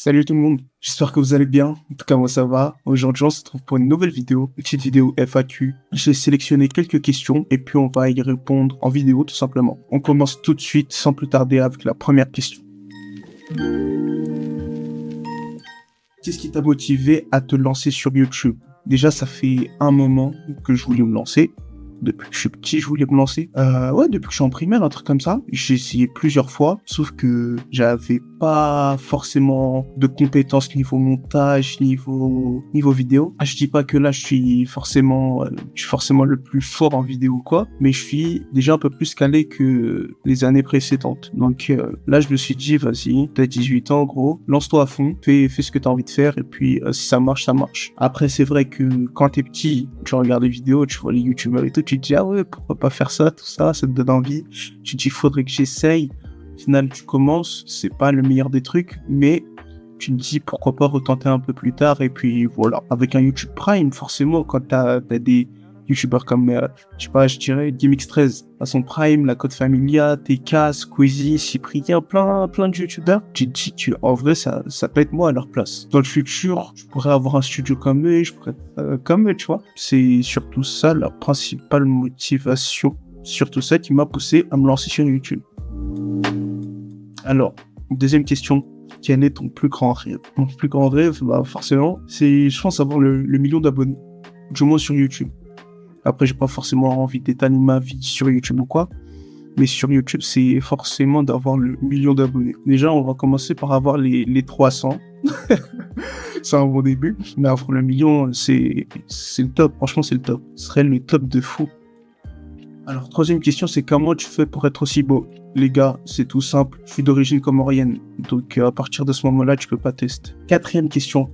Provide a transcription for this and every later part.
Salut tout le monde, j'espère que vous allez bien. En tout cas, moi ça va. Aujourd'hui, on se retrouve pour une nouvelle vidéo, une petite vidéo FAQ. J'ai sélectionné quelques questions et puis on va y répondre en vidéo tout simplement. On commence tout de suite sans plus tarder avec la première question. Qu'est-ce qui t'a motivé à te lancer sur YouTube? Déjà, ça fait un moment que je voulais me lancer. Depuis que je suis petit, je voulais me lancer. Depuis que je suis en primaire, un truc comme ça. J'ai essayé plusieurs fois, sauf que j'avais pas forcément de compétences niveau montage, niveau vidéo. Je dis pas que là, je suis forcément le plus fort en vidéo quoi, mais je suis déjà un peu plus calé que les années précédentes. Donc là, je me suis dit, vas-y, t'as 18 ans, gros, lance-toi à fond, fais ce que t'as envie de faire, et puis si ça marche, ça marche. Après, c'est vrai que quand t'es petit, tu regardes les vidéos, tu vois les youtubeurs et tout, tu te dis, ah ouais, pourquoi pas faire ça, tout ça, ça te donne envie. Tu te dis, faudrait que j'essaye. Au final, tu commences, c'est pas le meilleur des trucs, mais tu te dis, pourquoi pas retenter un peu plus tard, et puis voilà. Avec un YouTube Prime, forcément, quand t'as des youtubeurs comme, je dirais, GameX13, à son Prime, La Code Familia, TK, Squeezie, Cyprien, plein de youtubeurs, tu te dis que, en vrai, ça peut être moi à leur place. Dans le futur, je pourrais avoir un studio comme eux, je pourrais comme eux, tu vois. C'est surtout ça, la principale motivation, surtout ça qui m'a poussé à me lancer sur YouTube. Alors, deuxième question, quel est ton plus grand rêve? Mon plus grand rêve, forcément, c'est, je pense, avoir le million d'abonnés, du moins sur YouTube. Après, j'ai pas forcément envie d'étaler ma vie sur YouTube ou quoi, mais sur YouTube, c'est forcément d'avoir le million d'abonnés. Déjà, on va commencer par avoir les 300. C'est un bon début, mais avoir le million, c'est le top. Franchement, c'est le top. Ce serait le top de fou. Alors, troisième question, c'est comment tu fais pour être aussi beau? Les gars, c'est tout simple. Je suis d'origine comorienne, donc à partir de ce moment-là, tu peux pas tester. Quatrième question.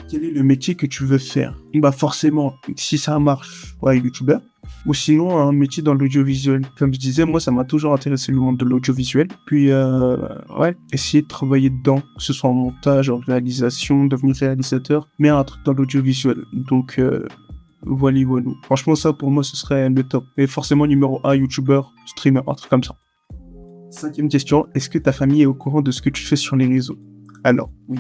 Quel est le métier que tu veux faire? Forcément, si ça marche, ouais, youtubeur. Ou sinon, un métier dans l'audiovisuel. Comme je disais, moi, ça m'a toujours intéressé le monde de l'audiovisuel. Puis, essayer de travailler dedans, que ce soit en montage, en réalisation, devenir réalisateur, mais un truc dans l'audiovisuel. Donc, voilà. Franchement, ça, pour moi, ce serait le top. Et forcément, numéro 1, youtubeur, streamer, un truc comme ça. Cinquième question, est-ce que ta famille est au courant de ce que tu fais sur les réseaux? Alors, oui.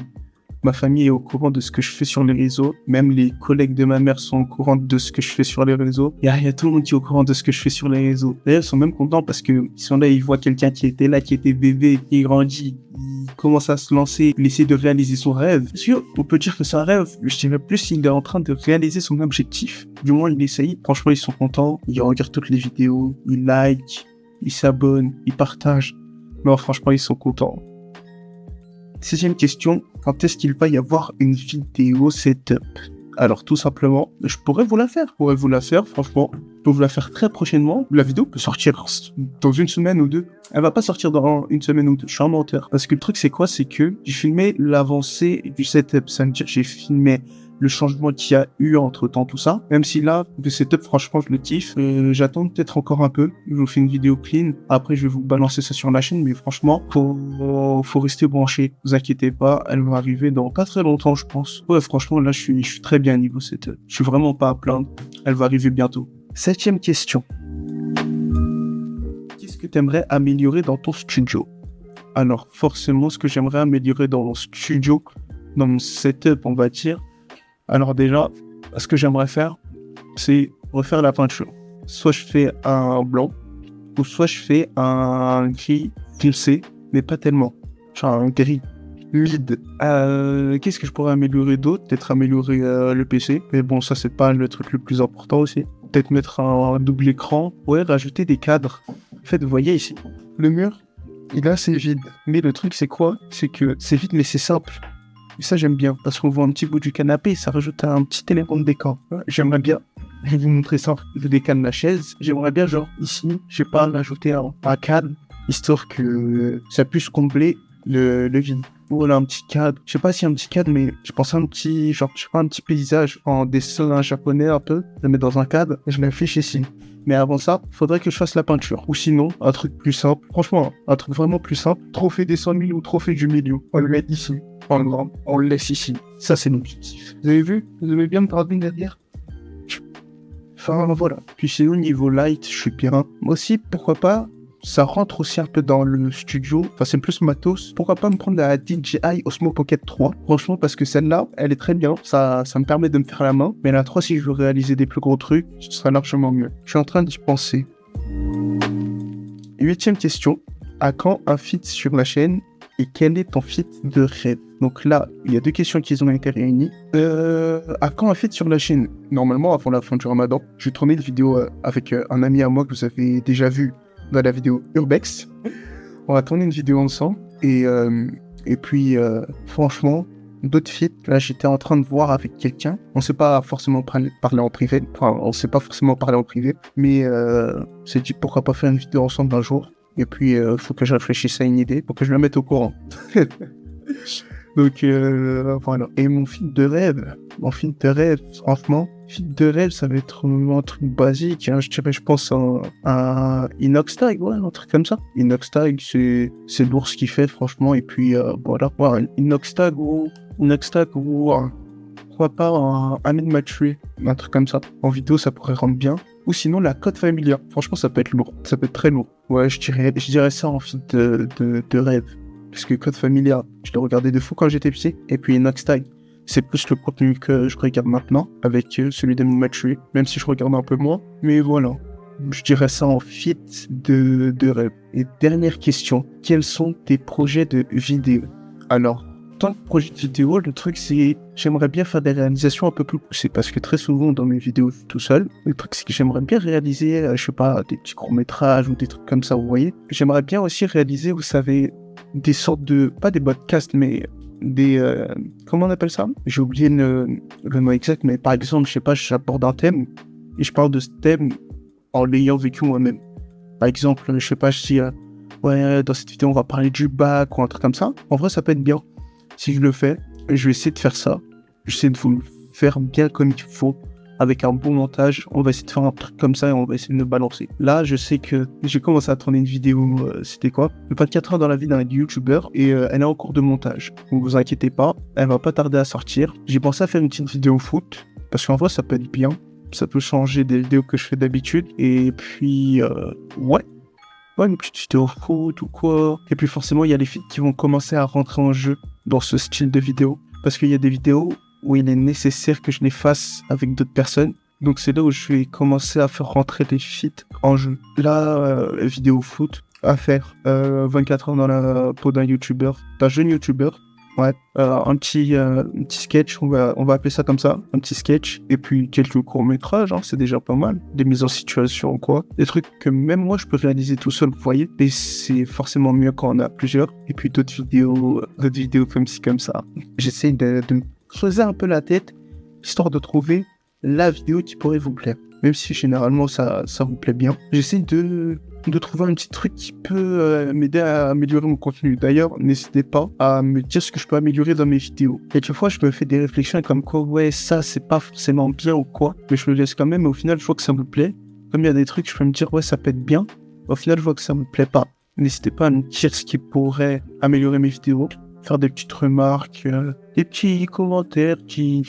Ma famille est au courant de ce que je fais sur les réseaux. Même les collègues de ma mère sont au courant de ce que je fais sur les réseaux. Il y a tout le monde qui est au courant de ce que je fais sur les réseaux. D'ailleurs, ils sont même contents parce que ils sont là, ils voient quelqu'un qui était là, qui était bébé, qui grandit, il commence à se lancer, il essaie de réaliser son rêve. Parce qu'on peut dire que c'est un rêve, mais je dirais plus qu'il est en train de réaliser son objectif. Du moins, il essaye. Franchement, ils sont contents. Ils regardent toutes les vidéos, ils like, ils s'abonnent, ils partagent. Non, franchement, ils sont contents. Sixième question, quand est-ce qu'il va y avoir une vidéo setup? Alors tout simplement, je pourrais vous la faire, franchement, je peux vous la faire très prochainement. La vidéo peut sortir dans une semaine ou deux. Elle va pas sortir dans une semaine ou deux, je suis un menteur. Parce que le truc c'est quoi? C'est que j'ai filmé l'avancée du setup, ça veut dire que j'ai filmé le changement qu'il y a eu entre temps, tout ça. Même si là, le setup, franchement, je le kiffe. J'attends peut-être encore un peu. Je vous fais une vidéo clean. Après, je vais vous balancer ça sur la chaîne. Mais franchement, faut rester branché. Vous inquiétez pas, elle va arriver dans pas très longtemps, je pense. Ouais, franchement, là, je suis très bien niveau setup. Je suis vraiment pas à plaindre. Elle va arriver bientôt. Septième question. Qu'est-ce que tu aimerais améliorer dans ton studio? Alors, forcément, ce que j'aimerais améliorer dans mon studio, dans mon setup, on va dire, alors déjà, ce que j'aimerais faire, c'est refaire la peinture. Soit je fais un blanc, ou soit je fais un gris foncé, mais pas tellement. Genre un gris mid. Qu'est-ce que je pourrais améliorer d'autre? Peut-être améliorer le PC. Mais bon, ça c'est pas le truc le plus important aussi. Peut-être mettre un double écran. Ouais, rajouter des cadres. En fait, vous voyez ici, le mur, il est assez vide. Mais le truc c'est quoi? C'est que c'est vide mais c'est simple. Et ça, j'aime bien, parce qu'on voit un petit bout du canapé, ça rajoute un petit élément de décor. J'aimerais bien, je vais vous montrer ça, le décale de la chaise. J'aimerais bien, genre, ici, je sais pas, rajouter un cadre, histoire que ça puisse combler le vide. Voilà, un petit cadre. Je sais pas s'il y a un petit cadre, mais je pense à un petit, genre, je sais pas, un petit paysage en dessin japonais un peu. Je le mets dans un cadre et je l'affiche ici. Mais avant ça, faudrait que je fasse la peinture. Ou sinon, un truc plus simple. Franchement, un truc vraiment plus simple. Trophée des 100 000 ou trophée du milieu. On le met ici. En grand. On le laisse ici. Ça, c'est l'objectif. Vous avez vu? Vous avez bien me parler derrière? Enfin, voilà. Puis sinon, niveau light, je suis bien. Moi aussi, pourquoi pas ça rentre aussi un peu dans le studio. Enfin, c'est plus matos. Pourquoi pas me prendre la DJI Osmo Pocket 3? Franchement, parce que celle-là, elle est très bien. Ça me permet de me faire la main. Mais la 3, si je veux réaliser des plus gros trucs, ce sera largement mieux. Je suis en train d'y penser. 8e question. À quand un feat sur la chaîne et quel est ton feat de rêve? Donc là, il y a 2 questions qui ont été réunies. À quand un feat sur la chaîne? Normalement, avant la fin du Ramadan, je vais tourner une vidéo avec un ami à moi que vous avez déjà vu dans la vidéo Urbex. On va tourner une vidéo ensemble. Et puis, franchement, d'autres feats, là, j'étais en train de voir avec quelqu'un. On ne s'est pas forcément parlé en privé. Enfin, on ne s'est pas forcément parlé en privé. Mais c'est dit, pourquoi pas faire une vidéo ensemble un jour. Et puis, il faut que je réfléchisse à une idée pour que je la mette au courant. Donc, voilà. Et mon feat de rêve, franchement, feat de rêve, ça va être un truc basique. Hein. Je pense à Inoxtag, ouais, un truc comme ça. Inoxtag, c'est lourd ce qu'il fait, franchement. Et puis, voilà, ouais, Inoxtag ou pourquoi pas un Ahmed Mathieu, un truc comme ça. En vidéo, ça pourrait rendre bien. Ou sinon, la Code Familia. Franchement, ça peut être lourd. Ça peut être très lourd. Ouais, je dirais ça en feat de rêve. Parce que Code Familia, je l'ai regardé de fou quand j'étais petit. Et puis Inoxtag, c'est plus le contenu que je regarde maintenant, avec celui d'Ahmed Mathieu, même si je regarde un peu moins. Mais voilà, je dirais ça en feat de rêve. Et dernière question, quels sont tes projets de vidéo? Alors, tant que projet de vidéo, le truc c'est, j'aimerais bien faire des réalisations un peu plus poussées, parce que très souvent dans mes vidéos tout seul, le truc c'est que j'aimerais bien réaliser, je sais pas, des petits courts-métrages ou des trucs comme ça, vous voyez. J'aimerais bien aussi réaliser, vous savez, des sortes de, pas des podcasts, mais des, comment on appelle ça? J'ai oublié le mot exact, mais par exemple, je sais pas, j'aborde un thème, et je parle de ce thème en l'ayant vécu moi-même. Par exemple, je sais pas, je dis, ouais, dans cette vidéo on va parler du bac ou un truc comme ça. En vrai, ça peut être bien. Si je le fais, je vais essayer de faire ça. Je vais essayer de vous le faire bien comme il faut, avec un bon montage. On va essayer de faire un truc comme ça et on va essayer de le balancer. Là, je sais que j'ai commencé à tourner une vidéo, c'était quoi? Le 24 heures dans la vie d'un youtubeur et elle est en cours de montage. Donc vous inquiétez pas, elle va pas tarder à sortir. J'ai pensé à faire une petite vidéo foot, parce qu'en vrai, ça peut être bien. Ça peut changer des vidéos que je fais d'habitude. Et puis, ouais, une petite vidéo foot ou quoi. Et puis forcément, il y a les feats qui vont commencer à rentrer en jeu dans ce style de vidéo. Parce qu'il y a des vidéos où il est nécessaire que je les fasse avec d'autres personnes. Donc c'est là où je vais commencer à faire rentrer des feats en jeu. Là, vidéo foot à faire. 24 heures dans la peau d'un youtubeur, d'un jeune youtubeur. Ouais, un petit sketch, on va appeler ça comme ça, un petit sketch, et puis quelques courts-métrages, hein, c'est déjà pas mal, des mises en situation ou quoi, des trucs que même moi je peux réaliser tout seul, vous voyez, et c'est forcément mieux quand on a plusieurs, et puis d'autres vidéos comme ci, comme ça. J'essaie de me creuser un peu la tête, histoire de trouver la vidéo qui pourrait vous plaire, même si généralement ça vous plaît bien. J'essaie de trouver un petit truc qui peut m'aider à améliorer mon contenu. D'ailleurs, n'hésitez pas à me dire ce que je peux améliorer dans mes vidéos. Quelquefois, je me fais des réflexions comme quoi, ouais, ça, c'est pas forcément bien ou quoi, mais je le laisse quand même, et au final, je vois que ça me plaît. Comme il y a des trucs, je peux me dire, ouais, ça peut être bien. Au final, je vois que ça me plaît pas. N'hésitez pas à me dire ce qui pourrait améliorer mes vidéos, faire des petites remarques, des petits commentaires qui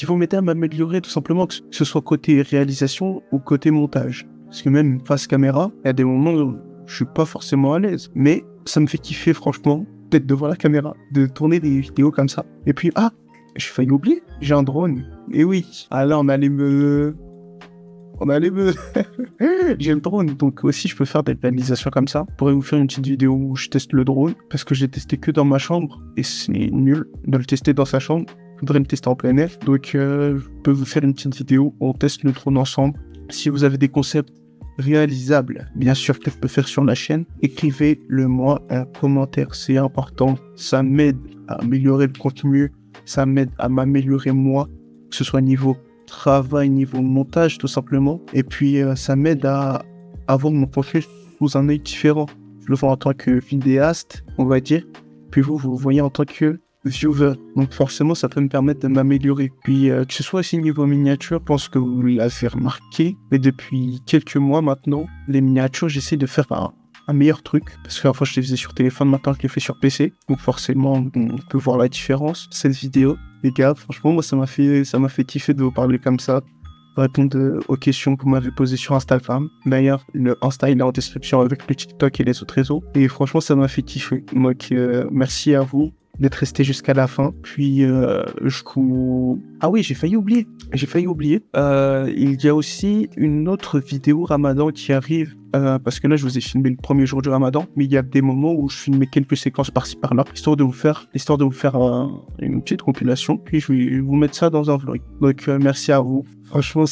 vont m'aider à m'améliorer, tout simplement, que ce soit côté réalisation ou côté montage. Parce que même face caméra, il y a des moments où je suis pas forcément à l'aise. Mais ça me fait kiffer, franchement, d'être devant la caméra, de tourner des vidéos comme ça. Et puis, j'ai failli oublier, j'ai un drone. Et oui, là, on allait me... J'ai le drone, donc aussi, je peux faire des réalisations comme ça. Je pourrais vous faire une petite vidéo où je teste le drone, parce que j'ai testé que dans ma chambre, et c'est nul de le tester dans sa chambre. Je voudrais le tester en plein air. Donc, je peux vous faire une petite vidéo où on teste le drone ensemble. Si vous avez des concepts réalisable, bien sûr que je peux faire sur la chaîne, écrivez-le moi un commentaire, c'est important, ça m'aide à améliorer le contenu, ça m'aide à m'améliorer moi, que ce soit niveau travail, niveau montage tout simplement, et puis ça m'aide à avoir mon contenu sous un œil différent. Je le vois en tant que vidéaste, on va dire, puis vous le voyez en tant que viewer, donc forcément ça peut me permettre de m'améliorer. Puis que ce soit aussi niveau miniature, je pense que vous l'avez remarqué, mais depuis quelques mois maintenant, les miniatures j'essaie de faire un meilleur truc, parce que la fois je les faisais sur téléphone, maintenant je les fais sur PC, donc forcément on peut voir la différence. Cette vidéo, les gars, franchement moi ça m'a fait kiffer de vous parler comme ça. répondre aux questions que vous m'avez posées sur Instagram. D'ailleurs, le Insta, il est en description avec le TikTok et les autres réseaux. Et franchement, ça m'a fait kiffer. Donc, merci à vous d'être resté jusqu'à la fin. Puis, ah oui, j'ai failli oublier. Il y a aussi une autre vidéo Ramadan qui arrive. Parce que là, je vous ai filmé le premier jour du Ramadan, mais il y a des moments où je filmais quelques séquences par-ci par-là, histoire de vous faire une petite compilation. Puis je vais vous mettre ça dans un vlog. Donc, merci à vous. Franchement,